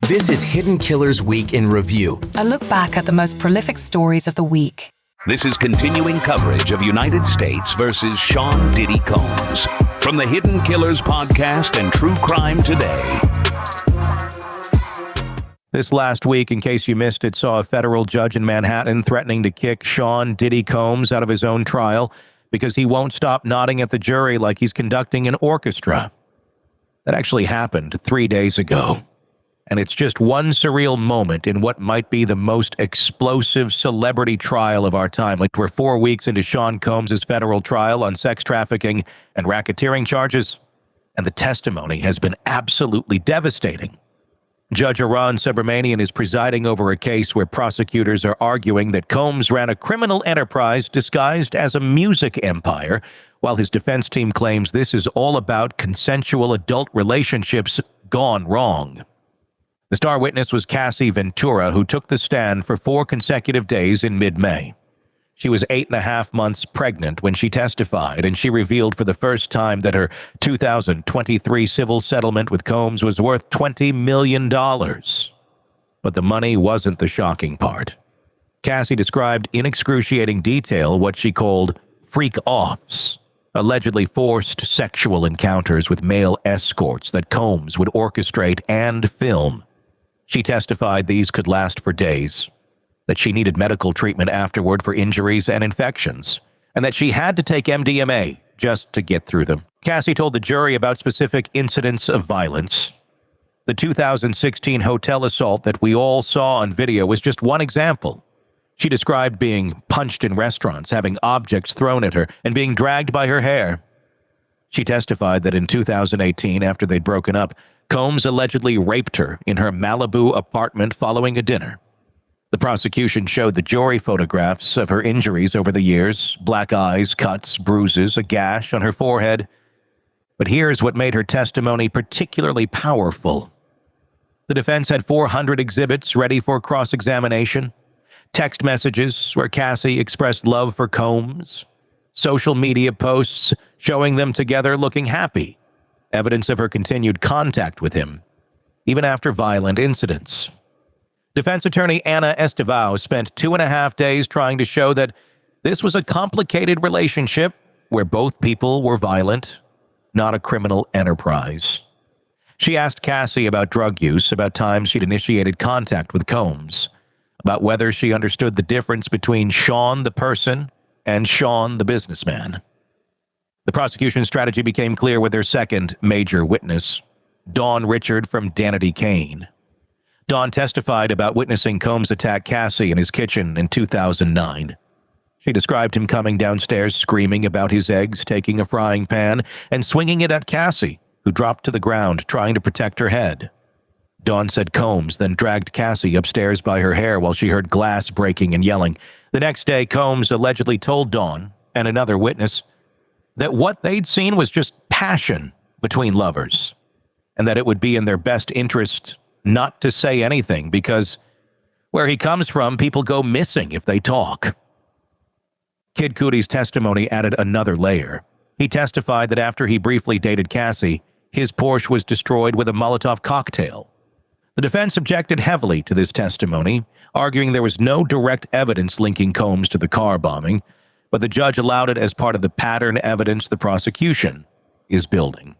This is Hidden Killers Week in Review. A look back at the most prolific stories of the week. This is continuing coverage of United States versus Sean Diddy Combs from the Hidden Killers podcast and True Crime Today. This last week, in case you missed it, saw a federal judge in Manhattan threatening to kick Sean Diddy Combs out of his own trial because he won't stop nodding at the jury like he's conducting an orchestra. That actually happened 3 days ago. And it's just one surreal moment in what might be the most explosive celebrity trial of our time. Like, we're 4 weeks into Sean Combs' federal trial on sex trafficking and racketeering charges, and the testimony has been absolutely devastating. Judge Aron Subramanian is presiding over a case where prosecutors are arguing that Combs ran a criminal enterprise disguised as a music empire, while his defense team claims this is all about consensual adult relationships gone wrong. The star witness was Cassie Ventura, who took the stand for 4 consecutive days in mid-May. She was 8.5 months pregnant when she testified, and she revealed for the first time that her 2023 civil settlement with Combs was worth $20 million. But the money wasn't the shocking part. Cassie described in excruciating detail what she called freak-offs, allegedly forced sexual encounters with male escorts that Combs would orchestrate and film. She testified these could last for days, that she needed medical treatment afterward for injuries and infections, and that she had to take MDMA just to get through them. Cassie told the jury about specific incidents of violence. The 2016 hotel assault that we all saw on video was just one example. She described being punched in restaurants, having objects thrown at her, and being dragged by her hair. She testified that in 2018, after they'd broken up, Combs allegedly raped her in her Malibu apartment following a dinner. The prosecution showed the jury photographs of her injuries over the years: black eyes, cuts, bruises, a gash on her forehead. But here's what made her testimony particularly powerful. The defense had 400 exhibits ready for cross-examination, text messages where Cassie expressed love for Combs, social media posts showing them together looking happy, evidence of her continued contact with him, even after violent incidents. Defense attorney Anna Estevao spent 2.5 days trying to show that this was a complicated relationship where both people were violent, not a criminal enterprise. She asked Cassie about drug use, about times she'd initiated contact with Combs, about whether she understood the difference between Sean the person and Sean the businessman. The prosecution strategy became clear with their second major witness, Dawn Richard from Danity Kane. Dawn testified about witnessing Combs attack Cassie in his kitchen in 2009. She described him coming downstairs screaming about his eggs, taking a frying pan, and swinging it at Cassie, who dropped to the ground trying to protect her head. Dawn said Combs then dragged Cassie upstairs by her hair while she heard glass breaking and yelling. The next day, Combs allegedly told Dawn and another witness that what they'd seen was just passion between lovers, and that it would be in their best interest not to say anything because where he comes from, people go missing if they talk. Kid Cudi's testimony added another layer. He testified that after he briefly dated Cassie, his Porsche was destroyed with a Molotov cocktail. The defense objected heavily to this testimony, arguing there was no direct evidence linking Combs to the car bombing, but the judge allowed it as part of the pattern evidence the prosecution is building.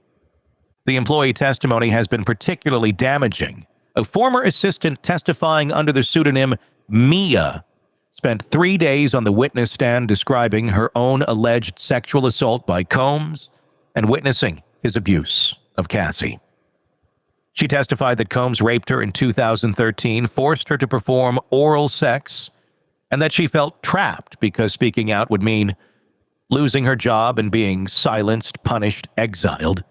The employee testimony has been particularly damaging. A former assistant testifying under the pseudonym Mia spent 3 days on the witness stand describing her own alleged sexual assault by Combs and witnessing his abuse of Cassie. She testified that Combs raped her in 2013, forced her to perform oral sex, and that she felt trapped because speaking out would mean losing her job and being silenced, punished, exiled.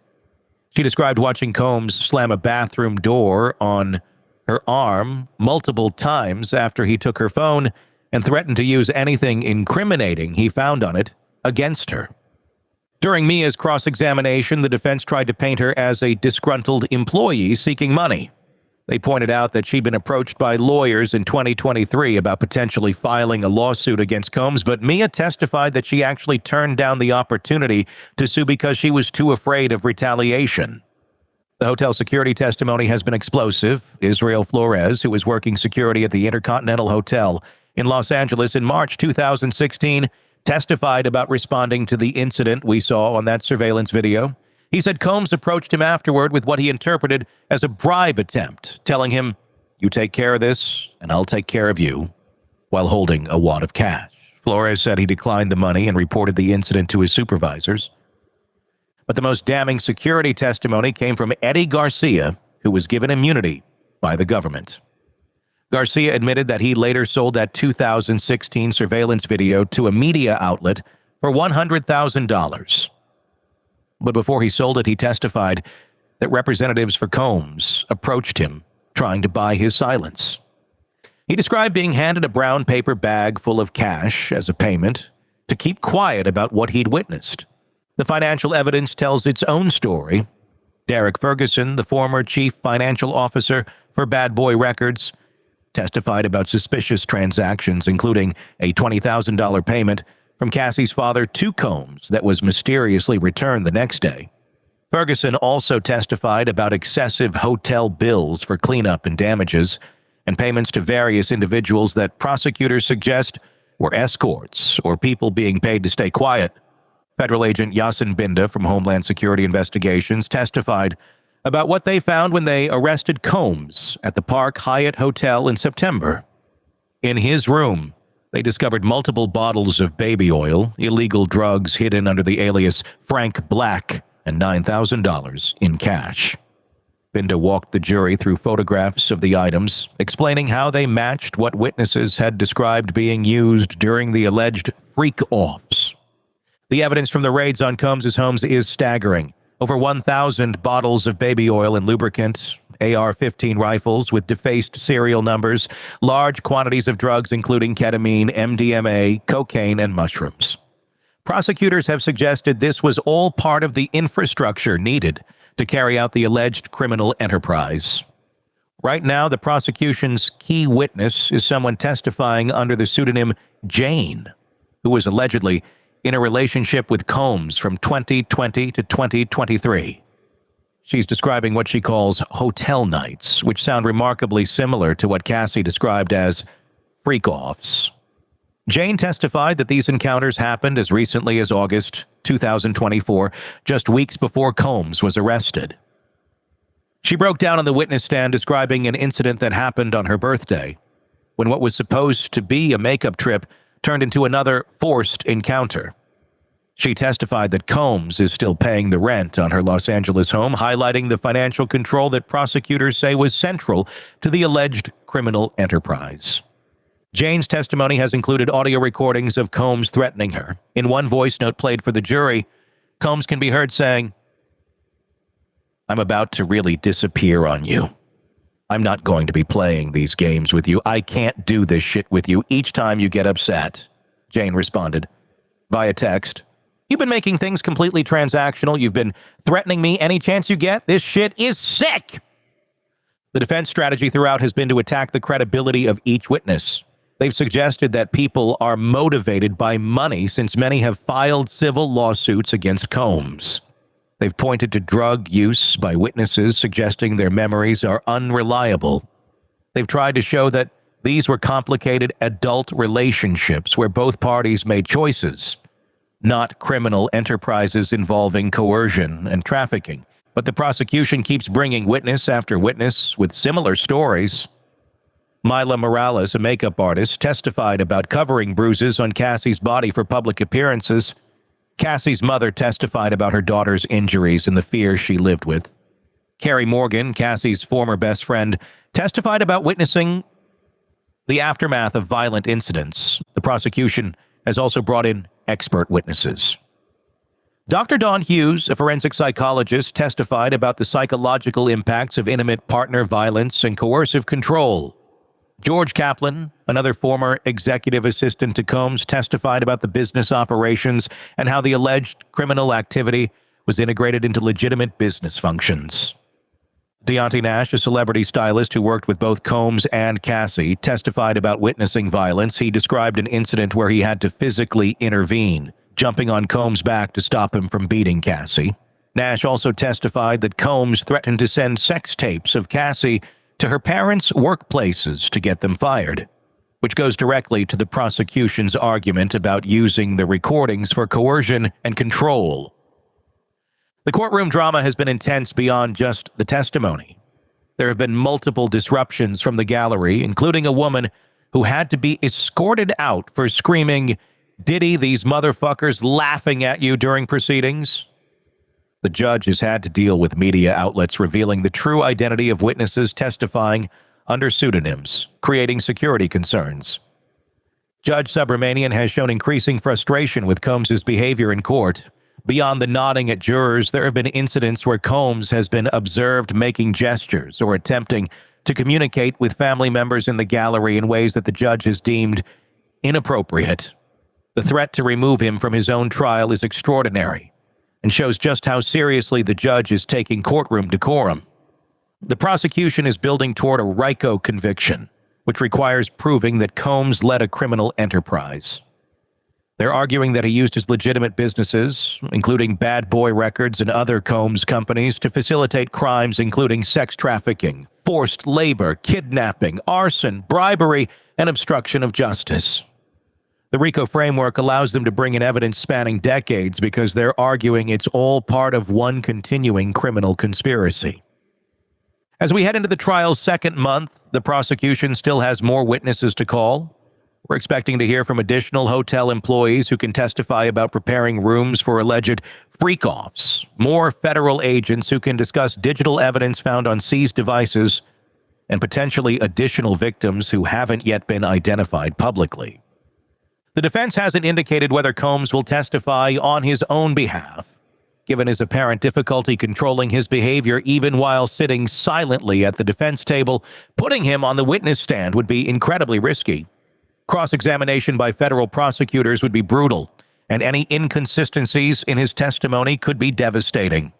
She described watching Combs slam a bathroom door on her arm multiple times after he took her phone and threatened to use anything incriminating he found on it against her. During Mia's cross-examination, the defense tried to paint her as a disgruntled employee seeking money. They pointed out that she'd been approached by lawyers in 2023 about potentially filing a lawsuit against Combs, but Mia testified that she actually turned down the opportunity to sue because she was too afraid of retaliation. The hotel security testimony has been explosive. Israel Flores, who was working security at the Intercontinental Hotel in Los Angeles in March 2016, testified about responding to the incident we saw on that surveillance video. He said Combs approached him afterward with what he interpreted as a bribe attempt, telling him, "You take care of this, and I'll take care of you," while holding a wad of cash. Flores said he declined the money and reported the incident to his supervisors. But the most damning security testimony came from Eddie Garcia, who was given immunity by the government. Garcia admitted that he later sold that 2016 surveillance video to a media outlet for $100,000. But before he sold it, he testified that representatives for Combs approached him, trying to buy his silence. He described being handed a brown paper bag full of cash as a payment to keep quiet about what he'd witnessed. The financial evidence tells its own story. Derek Ferguson, the former chief financial officer for Bad Boy Records, testified about suspicious transactions, including a $20,000 payment from Cassie's father to Combs that was mysteriously returned the next day. Ferguson also testified about excessive hotel bills for cleanup and damages, and payments to various individuals that prosecutors suggest were escorts or people being paid to stay quiet. Federal agent Yasin Binda from Homeland Security Investigations testified about what they found when they arrested Combs at the Park Hyatt Hotel in September. In his room, they discovered multiple bottles of baby oil, illegal drugs hidden under the alias Frank Black, and $9,000 in cash. Binda walked the jury through photographs of the items, explaining how they matched what witnesses had described being used during the alleged freak-offs. The evidence from the raids on Combs' homes is staggering. Over 1,000 bottles of baby oil and lubricant, AR-15 rifles with defaced serial numbers, large quantities of drugs including ketamine, MDMA, cocaine, and mushrooms. Prosecutors have suggested this was all part of the infrastructure needed to carry out the alleged criminal enterprise. Right now, the prosecution's key witness is someone testifying under the pseudonym Jane, who was allegedly in a relationship with Combs from 2020 to 2023. She's describing what she calls hotel nights, which sound remarkably similar to what Cassie described as freak-offs. Jane testified that these encounters happened as recently as August 2024, just weeks before Combs was arrested. She broke down on the witness stand describing an incident that happened on her birthday, when what was supposed to be a makeup trip turned into another forced encounter. She testified that Combs is still paying the rent on her Los Angeles home, highlighting the financial control that prosecutors say was central to the alleged criminal enterprise. Jane's testimony has included audio recordings of Combs threatening her. In one voice note played for the jury, Combs can be heard saying, "I'm about to really disappear on you. I'm not going to be playing these games with you. I can't do this shit with you each time you get upset," Jane responded via text. "You've been making things completely transactional. You've been threatening me any chance you get. This shit is sick." The defense strategy throughout has been to attack the credibility of each witness. They've suggested that people are motivated by money since many have filed civil lawsuits against Combs. They've pointed to drug use by witnesses, suggesting their memories are unreliable. They've tried to show that these were complicated adult relationships where both parties made choices, not criminal enterprises involving coercion and trafficking. But the prosecution keeps bringing witness after witness with similar stories. Mila Morales, a makeup artist, testified about covering bruises on Cassie's body for public appearances. Cassie's mother testified about her daughter's injuries and the fear she lived with. Carrie Morgan, Cassie's former best friend, testified about witnessing the aftermath of violent incidents. The prosecution has also brought in expert witnesses. Dr. Dawn Hughes, a forensic psychologist, testified about the psychological impacts of intimate partner violence and coercive control. George Kaplan, another former executive assistant to Combs, testified about the business operations and how the alleged criminal activity was integrated into legitimate business functions. Deontay Nash, a celebrity stylist who worked with both Combs and Cassie, testified about witnessing violence. He described an incident where he had to physically intervene, jumping on Combs' back to stop him from beating Cassie. Nash also testified that Combs threatened to send sex tapes of Cassie to her parents' workplaces to get them fired, which goes directly to the prosecution's argument about using the recordings for coercion and control. The courtroom drama has been intense beyond just the testimony. There have been multiple disruptions from the gallery, including a woman who had to be escorted out for screaming, "Diddy, these motherfuckers," laughing at you during proceedings. The judge has had to deal with media outlets revealing the true identity of witnesses testifying under pseudonyms, creating security concerns. Judge Subramanian has shown increasing frustration with Combs' behavior in court. Beyond the nodding at jurors, there have been incidents where Combs has been observed making gestures or attempting to communicate with family members in the gallery in ways that the judge has deemed inappropriate. The threat to remove him from his own trial is extraordinary and shows just how seriously the judge is taking courtroom decorum. The prosecution is building toward a RICO conviction, which requires proving that Combs led a criminal enterprise. They're arguing that he used his legitimate businesses, including Bad Boy Records and other Combs companies, to facilitate crimes including sex trafficking, forced labor, kidnapping, arson, bribery, and obstruction of justice. The RICO framework allows them to bring in evidence spanning decades because they're arguing it's all part of one continuing criminal conspiracy. As we head into the trial's second month, the prosecution still has more witnesses to call. We're expecting to hear from additional hotel employees who can testify about preparing rooms for alleged freak-offs, more federal agents who can discuss digital evidence found on seized devices, and potentially additional victims who haven't yet been identified publicly. The defense hasn't indicated whether Combs will testify on his own behalf, given his apparent difficulty controlling his behavior even while sitting silently at the defense table. Putting him on the witness stand would be incredibly risky. Cross-examination by federal prosecutors would be brutal, and any inconsistencies in his testimony could be devastating.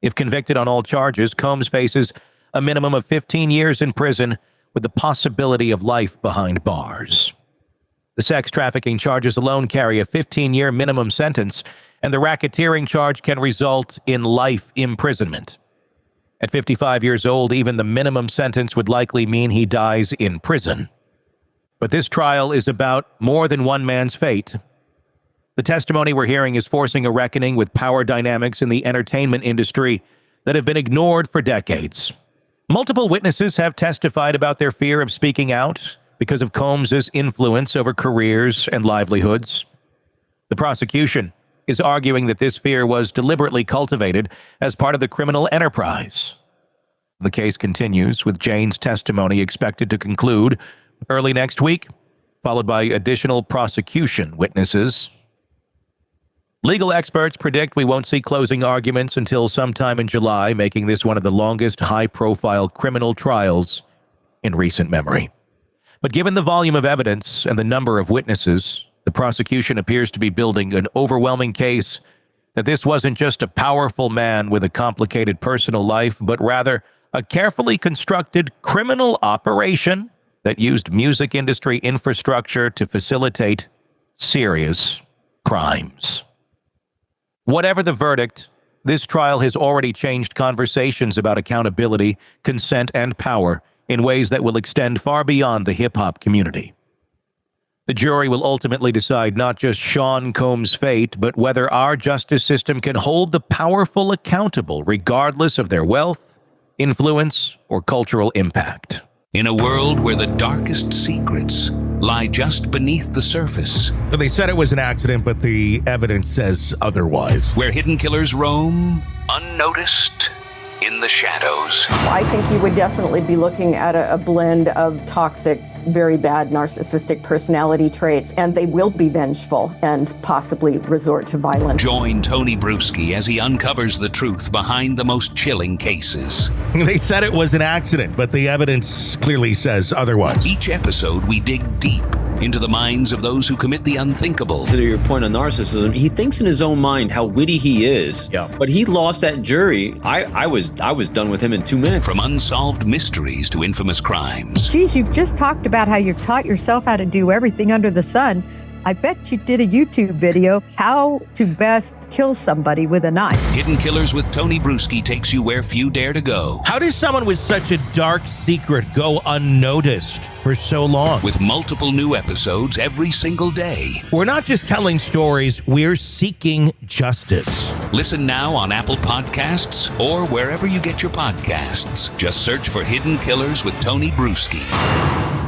If convicted on all charges, Combs faces a minimum of 15 years in prison with the possibility of life behind bars. The sex trafficking charges alone carry a 15-year minimum sentence, and the racketeering charge can result in life imprisonment. At 55 years old, even the minimum sentence would likely mean he dies in prison. But this trial is about more than one man's fate. The testimony we're hearing is forcing a reckoning with power dynamics in the entertainment industry that have been ignored for decades. Multiple witnesses have testified about their fear of speaking out because of Combs' influence over careers and livelihoods. The prosecution is arguing that this fear was deliberately cultivated as part of the criminal enterprise. The case continues, with Jane's testimony expected to conclude early next week, followed by additional prosecution witnesses. Legal experts predict we won't see closing arguments until sometime in July, making this one of the longest high-profile criminal trials in recent memory. But given the volume of evidence and the number of witnesses, the prosecution appears to be building an overwhelming case that this wasn't just a powerful man with a complicated personal life, but rather a carefully constructed criminal operation that used music industry infrastructure to facilitate serious crimes. Whatever the verdict, this trial has already changed conversations about accountability, consent, and power in ways that will extend far beyond the hip-hop community. The jury will ultimately decide not just Sean Combs' fate, but whether our justice system can hold the powerful accountable regardless of their wealth, influence, or cultural impact. In a world where the darkest secrets lie just beneath the surface. They said it was an accident, but the evidence says otherwise. Where hidden killers roam, unnoticed, in the shadows. I think you would definitely be looking at a blend of toxic, very bad narcissistic personality traits, and they will be vengeful and possibly resort to violence. Join Tony Brueski as he uncovers the truth behind the most chilling cases. They said it was an accident, but the evidence clearly says otherwise. Each episode, we dig deep into the minds of those who commit the unthinkable. To your point on narcissism, he thinks in his own mind how witty he is. Yeah. But he lost that jury. I was done with him in 2 minutes. From unsolved mysteries to infamous crimes. Geez, you've just talked about how you've taught yourself how to do everything under the sun. I bet you did a YouTube video, how to best kill somebody with a knife. Hidden Killers with Tony Brueski takes you where few dare to go. How does someone with such a dark secret go unnoticed for so long? With multiple new episodes every single day. We're not just telling stories, we're seeking justice. Listen now on Apple Podcasts or wherever you get your podcasts. Just search for Hidden Killers with Tony Brueski.